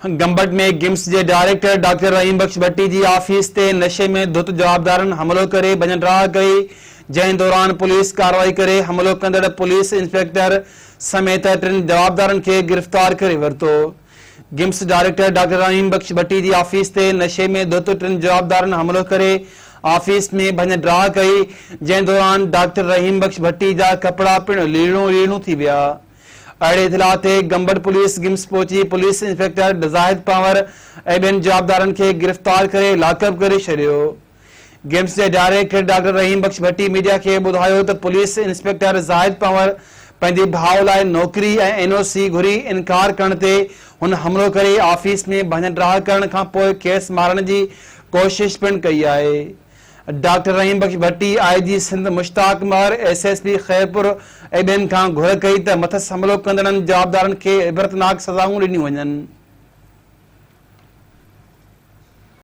गंबट में गिम्स के director doctor रहीम बख्श भट्टी की ऑफिस ते नशे में धुत जवाबदारन हमलो करे भजन राह कई, जंहिं दौरान पुलिस कार्रवाई करे हमलो कंदड़ पुलिस इंस्पेक्टर समेत 3 जवाबदारन के गिरफ्तार करे वरतो। गिम्स डायरेक्टर डॉक्टर रहीम बख्श भट्टी की ऑफिस ते नशे में धुत 3 जवाबदारन हमलो करे ऑफिस में भजन राह कई, जंहिं दौरान डॉक्टर रहीम बख्श भट्टी जा कपड़ा पिण लीणू थी विया। अड़े इतला ते गंबट पुलिस गिम्स पहुंची पुलिस इंस्पेक्टर ज़ाहिद पावर ऐं 2 जवाबदारन के गिरफ्तार करे लाकअप करे छड़ियो। गिम्स के डायरेक्टर डॉक्टर रहीम बख्श भट्टी मीडिया के बुधायो तो पुलिस इंस्पेक्टर ज़ाहिद पावर पंहिंजे भाउ लाइ नौकरी ऐं एनओसी घुरी इनकार करण ते हुन हमलो करे ऑफिस में भजन राह करण खां पोइ केस मारण की कोशिश पिण कई आहे। डॉक्टर रहीम बख्श भट्टी आईजी सिंध मुश्ताक मर एसएसपी खैरपुर ऐं ॿियनि खां घुर कई त मथस हमलो कंदड़नि जवाबदारनि खे इबरतनाक सज़ाऊं ॾिनियूं वञनि।